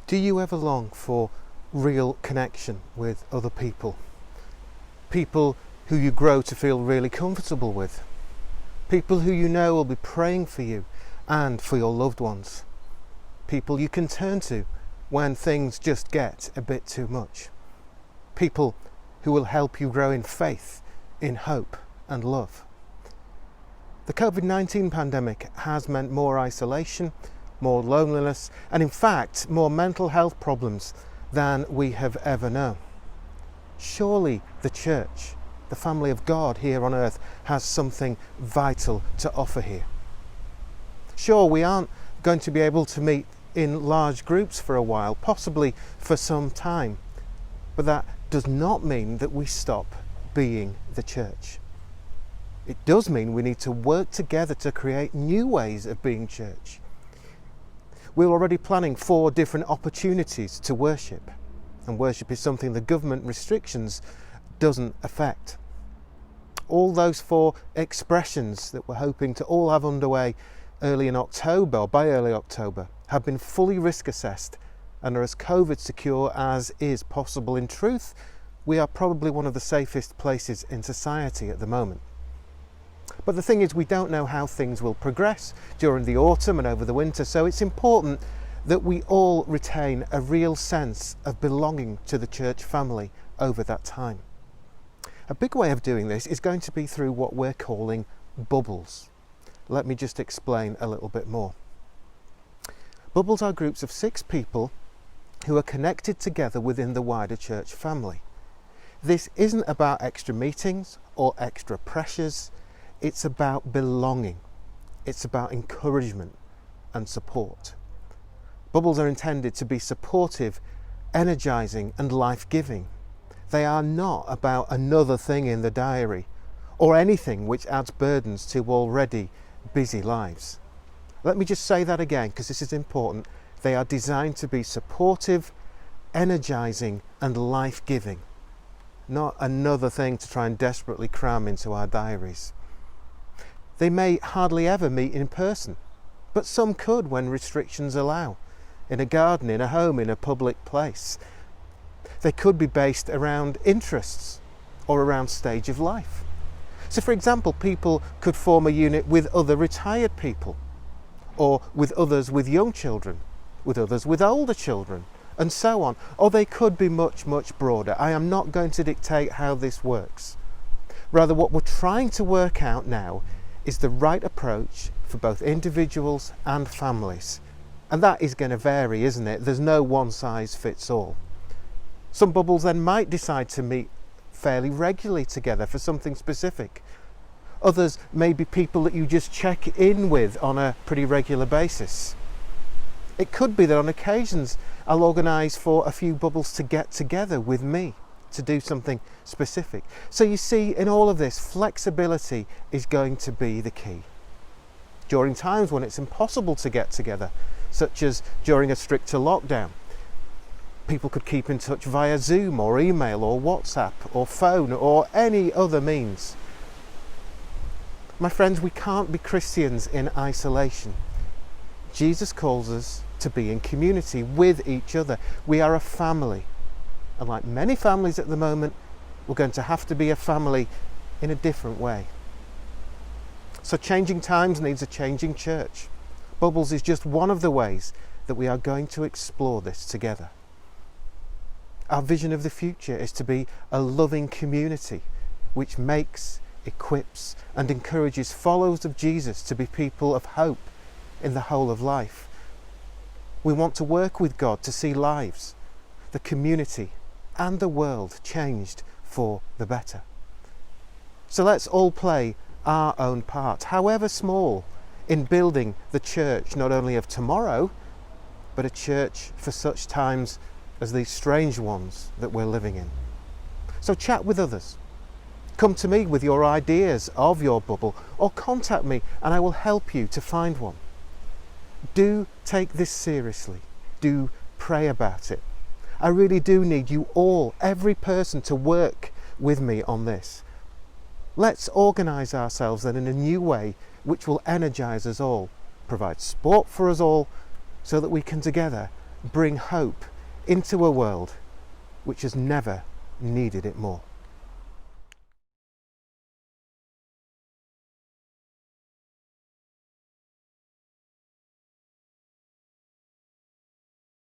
Do you ever long for real connection with other people? People who you grow to feel really comfortable with? People who you know will be praying for you and for your loved ones? People you can turn to when things just get a bit too much? People who will help you grow in faith, in hope and love? The COVID-19 pandemic has meant more isolation, more loneliness, and in fact more mental health problems than we have ever known. Surely the church, the family of God here on earth, has something vital to offer here. Sure, we aren't going to be able to meet in large groups for a while, possibly for some time, but that does not mean that we stop being the church. It does mean we need to work together to create new ways of being church. We're already planning 4 different opportunities to worship, and worship is something the government restrictions doesn't affect. All those 4 expressions that we're hoping to all have underway early in October, or by early October, have been fully risk assessed and are as COVID secure as is possible. In truth, we are probably one of the safest places in society at the moment. But the thing is, we don't know how things will progress during the autumn and over the winter, so it's important that we all retain a real sense of belonging to the church family over that time. A big way of doing this is going to be through what we're calling bubbles. Let me just explain a little bit more. Bubbles are groups of 6 people who are connected together within the wider church family. This isn't about extra meetings or extra pressures. It's about belonging. It's about encouragement and support. Bubbles are intended to be supportive, energizing and life-giving. They are not about another thing in the diary or anything which adds burdens to already busy lives. Let me just say that again, because this is important. They are designed to be supportive, energizing and life-giving, not another thing to try and desperately cram into our diaries. They may hardly ever meet in person, but some could when restrictions allow, in a garden, in a home, in a public place. They could be based around interests or around stage of life. So for example, people could form a unit with other retired people, or with others with young children, with others with older children, and so on. Or they could be much, much broader. I am not going to dictate how this works. Rather, what we're trying to work out now is the right approach for both individuals and families. And that is going to vary, isn't it? There's no one size fits all. Some bubbles then might decide to meet fairly regularly together for something specific. Others may be people that you just check in with on a pretty regular basis. It could be that on occasions I'll organise for a few bubbles to get together with me to do something specific. So you see, in all of this, flexibility is going to be the key. During times when it's impossible to get together, such as during a stricter lockdown, people could keep in touch via Zoom or email or WhatsApp or phone or any other means. My friends, we can't be Christians in isolation. Jesus calls us to be in community with each other. We are a family. And like many families at the moment, we're going to have to be a family in a different way. So changing times needs a changing church. Bubbles is just one of the ways that we are going to explore this together. Our vision of the future is to be a loving community which makes, equips and encourages followers of Jesus to be people of hope in the whole of life. We want to work with God to see lives, the community and the world changed for the better. So let's all play our own part, however small, in building the church not only of tomorrow, but a church for such times as these strange ones that we're living in. So chat with others. Come to me with your ideas of your bubble, or contact me and I will help you to find one. Do take this seriously. Do pray about it. I really do need you all, every person, to work with me on this. Let's organise ourselves then in a new way which will energise us all, provide support for us all, so that we can together bring hope into a world which has never needed it more.